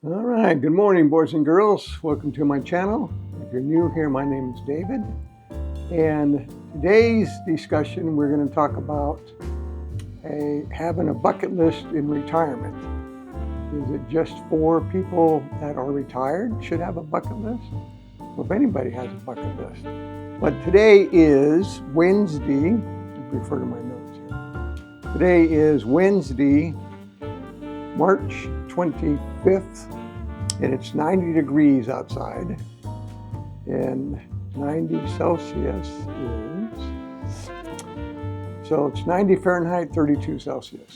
All right, good morning, boys and girls. Welcome to my channel. If you're new here, my name is David. And today's discussion, we're going to talk about having a bucket list in retirement. Is it just for people that are retired should have a bucket list? Or if anybody has a bucket list. But today is Wednesday. Refer to my notes here. Today is Wednesday, March 25th, and it's 90 degrees outside, and 90 Celsius is, so it's 90 Fahrenheit, 32 Celsius.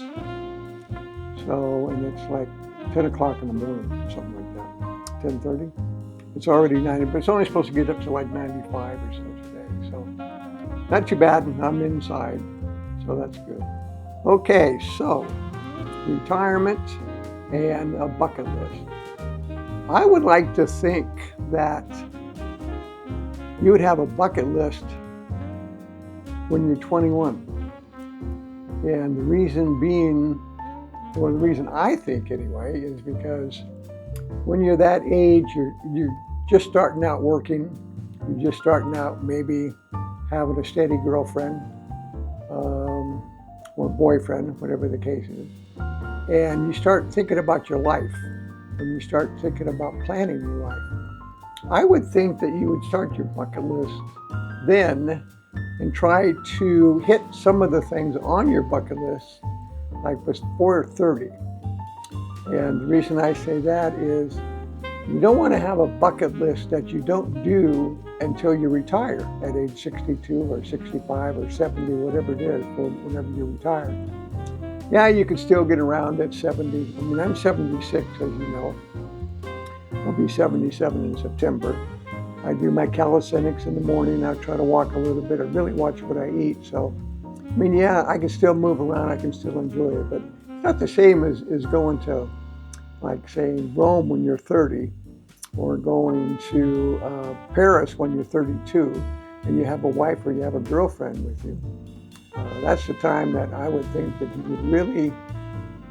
So, and it's like 10 o'clock in the morning, something like that, 10:30. It's already 90, but it's only supposed to get up to like 95 or so today. So, not too bad, I'm inside, so that's good. Okay, so retirement and a bucket list. I would like to think that you would have a bucket list when you're 21. And the reason being, or the reason I think anyway, is because when you're that age, you're just starting out working, you're just starting out maybe having a steady girlfriend or boyfriend, whatever the case is. And you start thinking about your life, and you start thinking about planning your life. I would think that you would start your bucket list then and try to hit some of the things on your bucket list like before 30. And the reason I say that is you don't want to have a bucket list that you don't do until you retire at age 62 or 65 or 70, whatever it is, for whenever you retire. Yeah, you can still get around at 70. I mean, I'm 76, as you know. I'll be 77 in September. I do my calisthenics in the morning. I try to walk a little bit. I really watch what I eat. So, I mean, yeah, I can still move around. I can still enjoy it. But it's not the same as going to, like, say, Rome when you're 30, or going to Paris when you're 32, and you have a wife or you have a girlfriend with you. That's the time that I would think that you would really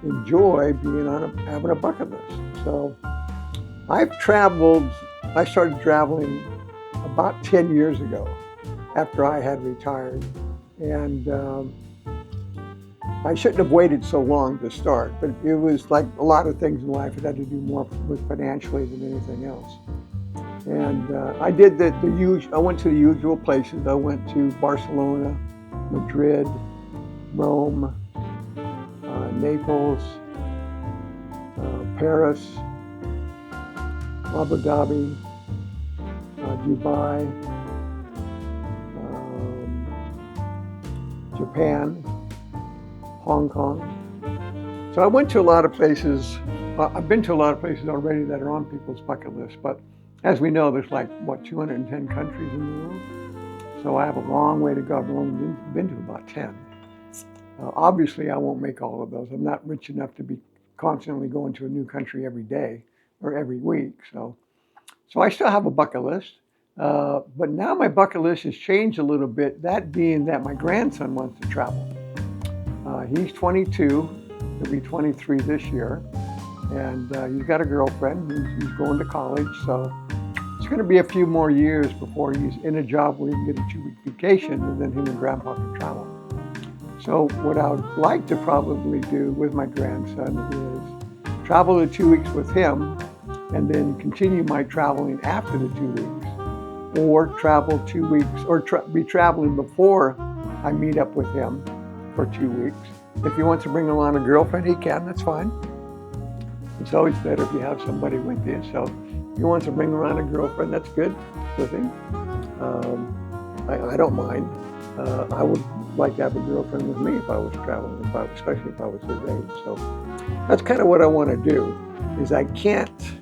enjoy being having a bucket list. So I started traveling about 10 years ago after I had retired. And I shouldn't have waited so long to start, but it was like a lot of things in life. It had to do more with financially than anything else. And I did I went to the usual places. I went to Barcelona, Madrid, Rome, Naples, Paris, Abu Dhabi, Dubai, Japan, Hong Kong. So I went to a lot of places. I've been to a lot of places already that are on people's bucket list, but as we know, there's like, 210 countries in the world? So I have a long way to go. I've only been to about 10. Obviously, I won't make all of those. I'm not rich enough to be constantly going to a new country every day or every week. So I still have a bucket list. But now my bucket list has changed a little bit, that being that my grandson wants to travel. He's 22. He'll be 23 this year. And he's got a girlfriend. He's going to college. So it's going to be a few more years before he's in a job where he can get a 2-week vacation, and then him and Grandpa can travel. So what I would like to probably do with my grandson is travel the 2 weeks with him, and then continue my traveling after the 2 weeks, or travel 2 weeks, or be traveling before I meet up with him for 2 weeks. If he wants to bring along a girlfriend, he can. That's fine. It's always better if you have somebody with you. So if he wants to bring around a girlfriend, that's good with him. I don't mind. I would like to have a girlfriend with me if I was traveling, especially if I was his age. So that's kind of what I want to do, is I can't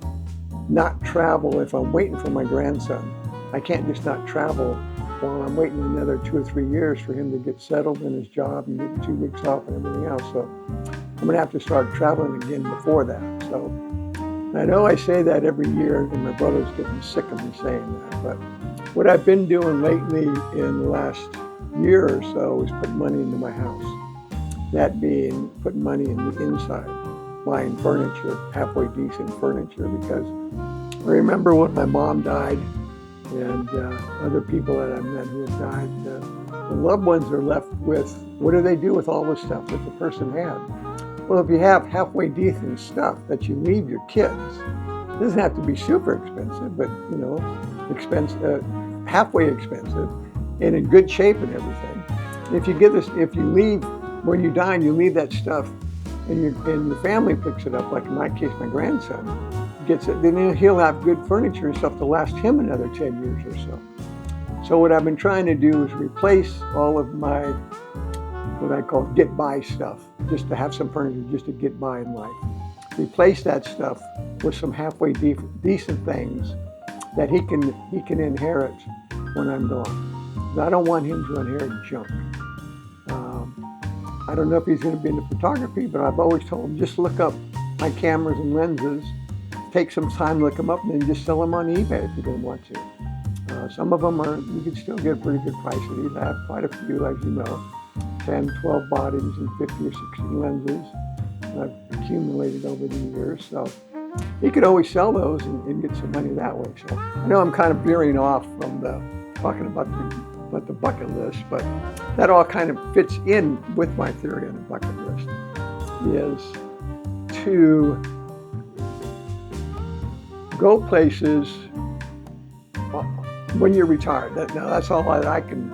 not travel if I'm waiting for my grandson. I can't just not travel while I'm waiting another 2 or 3 years for him to get settled in his job and get 2 weeks off and everything else. So I'm going to have to start traveling again before that. So I know I say that every year, and my brother's getting sick of me saying that, but what I've been doing lately in the last year or so is put money into my house. That being putting money in the inside. buying furniture, halfway decent furniture, because I remember when my mom died and other people that I've met who have died, the loved ones are left with, what do they do with all the stuff that the person had? Well, if you have halfway decent stuff that you leave your kids, it doesn't have to be super expensive, but halfway expensive and in good shape and everything. If you leave, when you die and you leave that stuff and your family picks it up, like in my case, my grandson gets it, then he'll have good furniture and stuff to last him another 10 years or so. So what I've been trying to do is replace all of my, what I call get by stuff, just to have some furniture, just to get by in life. Replace that stuff with some halfway decent things that he can inherit when I'm gone. I don't want him to inherit junk. I don't know if he's going to be into photography, but I've always told him, just look up my cameras and lenses, take some time, look them up, and then just sell them on eBay if you don't want to. Some of them you can still get a pretty good price for these. I have quite a few, as you know, 10, 12 bodies and 50 or 60 lenses I've accumulated over the years. So you could always sell those and get some money that way. So I know I'm kind of veering off from talking about the bucket list, but that all kind of fits in with my theory on the bucket list, is to go places when you're retired. Now that's all that I can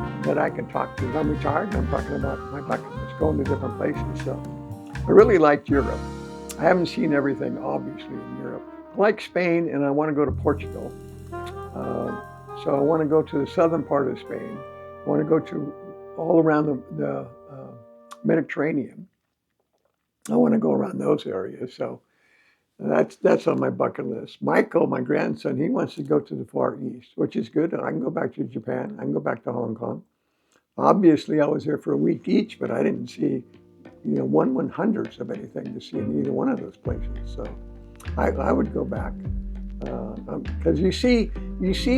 talk to. I'm retired and I'm talking about my bucket list, going to different places. So I really liked Europe. I haven't seen everything, obviously, in Europe. I like Spain, and I want to go to Portugal. So I want to go to the southern part of Spain. I want to go to all around the Mediterranean. I want to go around those areas. So that's on my bucket list. Michael, my grandson, he wants to go to the Far East, which is good. I can go back to Japan. I can go back to Hong Kong. Obviously, I was there for a week each, but I didn't see, 1/100th of anything to see in either one of those places. So I would go back. Because you see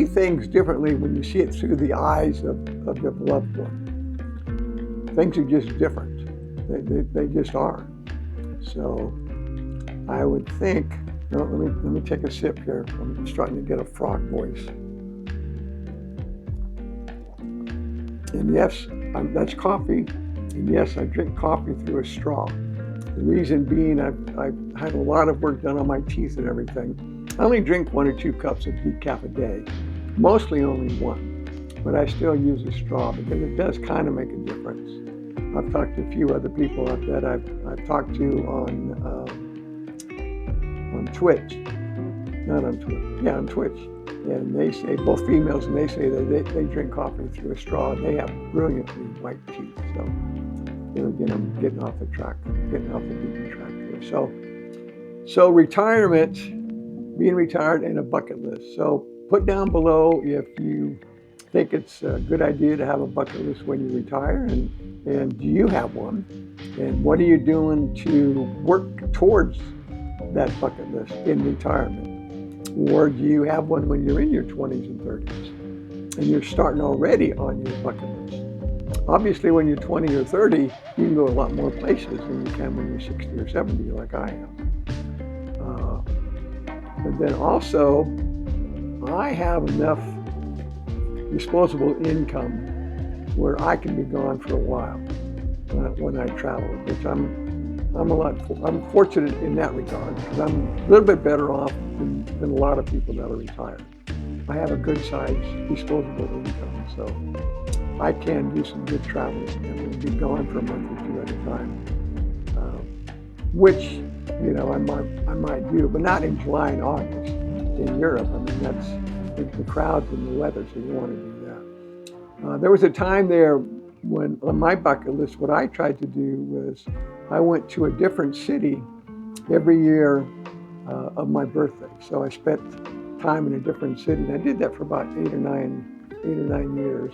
things differently when you see it through the eyes of your loved one. Things are just different. They just are. So I would think. Let me take a sip here. I'm starting to get a frog voice. And yes, that's coffee. And yes, I drink coffee through a straw. The reason being, I've had a lot of work done on my teeth and everything. I only drink 1 or 2 cups of decaf a day, mostly only 1, but I still use a straw because it does kind of make a difference. I've talked to a few other people that I've talked to on Twitch, not on Twitch, on Twitch, and they say, both females, and they say that they drink coffee through a straw and they have brilliantly white teeth. So, again, I'm getting off the beaten track there. So retirement. Being retired and a bucket list. So put down below if you think it's a good idea to have a bucket list when you retire, and do you have one? And what are you doing to work towards that bucket list in retirement? Or do you have one when you're in your 20s and 30s and you're starting already on your bucket list? Obviously, when you're 20 or 30, you can go a lot more places than you can when you're 60 or 70 like I am. But then also, I have enough disposable income where I can be gone for a while when I travel, which I'm fortunate in that regard, because I'm a little bit better off than a lot of people that are retired. I have a good size disposable income, so I can do some good traveling and be gone for a month or 2 at a time, which I might do, but not in July and August in Europe. I mean, that's the crowds and the weather, so you want to do that. There was a time there when on my bucket list, what I tried to do was I went to a different city every year of my birthday. So I spent time in a different city, and I did that for about 8 or 9 years.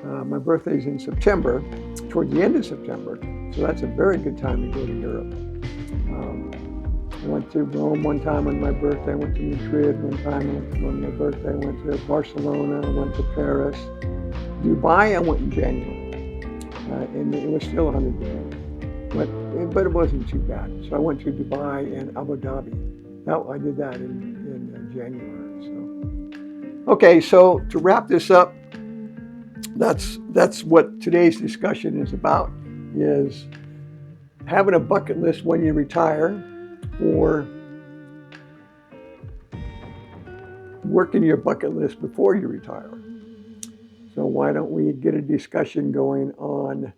My birthday's in September, toward the end of September, so that's a very good time to go to Europe. I went to Rome one time on my birthday. I went to Madrid one time on my birthday. I went to Barcelona. I went to Paris. Dubai, I went in January, and it was still 100 degrees. But but it wasn't too bad. So I went to Dubai and Abu Dhabi. I did that in January. So okay, so to wrap this up, that's what today's discussion is about: is having a bucket list when you retire, or working your bucket list before you retire. So why don't we get a discussion going on,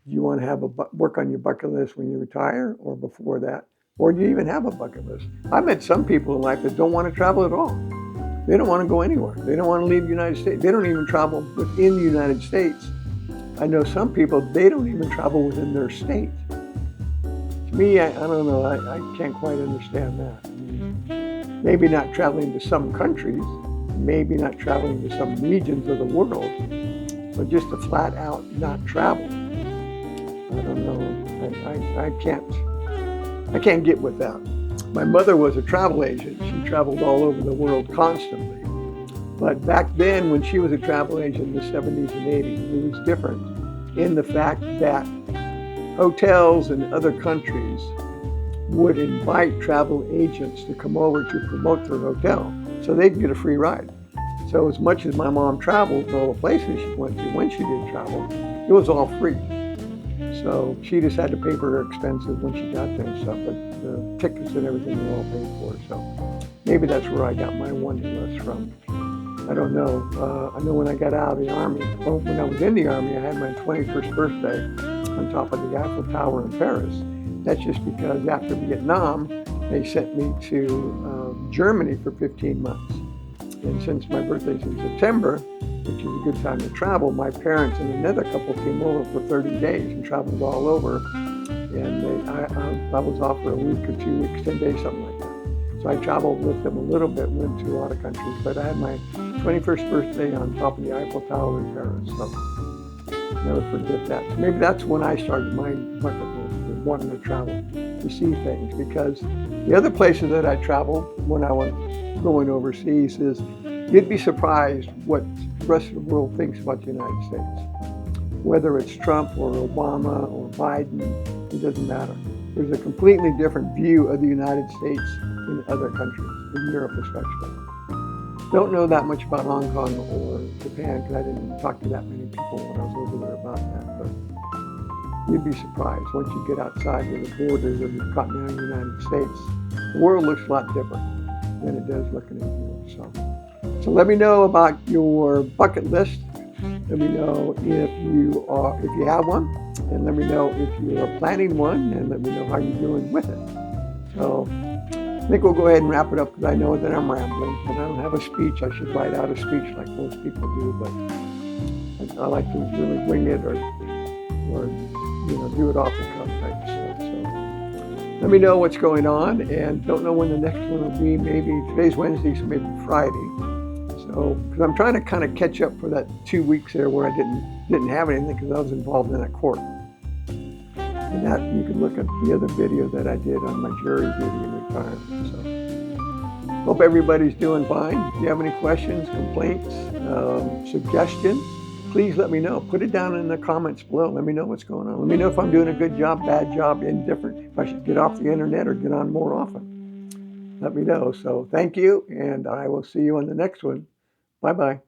do you want to have work on your bucket list when you retire or before that? Or do you even have a bucket list? I've met some people in life that don't want to travel at all. They don't want to go anywhere. They don't want to leave the United States. They don't even travel within the United States. I know some people, they don't even travel within their state. To me, I don't know, I can't quite understand that. I mean, maybe not traveling to some countries, maybe not traveling to some regions of the world, but just to flat out not travel. I don't know, I can't get with that. My mother was a travel agent. She traveled all over the world constantly. But back then, when she was a travel agent in the 70s and 80s, it was different in the fact that hotels in other countries would invite travel agents to come over to promote their hotel so they'd get a free ride. So as much as my mom traveled to all the places she went to when she did travel, it was all free. So she just had to pay for her expenses when she got there and stuff, but the tickets and everything were all paid for. So maybe that's where I got my wanderlust from. I don't know. I know when I got out of the Army, or when I was in the Army, I had my 21st birthday on top of the Eiffel Tower in Paris. That's just because after Vietnam, they sent me to Germany for 15 months. And since my birthday's in September, which is a good time to travel, my parents and another couple came over for 30 days and traveled all over. And I was off for a week or 2 weeks, 10 days, something like that. So I traveled with them a little bit, went to a lot of countries, but I had my 21st birthday on top of the Eiffel Tower in Paris. So never forget that. So maybe that's when I started my bucket list, wanting to travel, to see things. Because the other places that I traveled when I was going overseas is, you'd be surprised what the rest of the world thinks about the United States. Whether it's Trump or Obama or Biden, it doesn't matter. There's a completely different view of the United States in other countries, in Europe especially. Don't know that much about Hong Kong or Japan because I didn't talk to that many people when I was over there about that. But you'd be surprised once you get outside of the borders of the continental United States. The world looks a lot different than it does looking in here. So let me know about your bucket list. Let me know if you have one, and let me know if you are planning one, and let me know how you're doing with it. So I think we'll go ahead and wrap it up because I know that I'm rambling and I don't have a speech. I should write out a speech like most people do, but I like to really wing it or do it off the cuff type stuff. So let me know what's going on, and don't know when the next one will be. Maybe today's Wednesday, so maybe Friday. So, because I'm trying to kind of catch up for that 2 weeks there where I didn't have anything because I was involved in that court. And that you can look at the other video that I did on my jury duty in retirement. So, hope everybody's doing fine. If you have any questions, complaints, suggestions, please let me know. Put it down in the comments below. Let me know what's going on. Let me know if I'm doing a good job, bad job, indifferent. If I should get off the internet or get on more often. Let me know. So thank you, and I will see you on the next one. Bye-bye.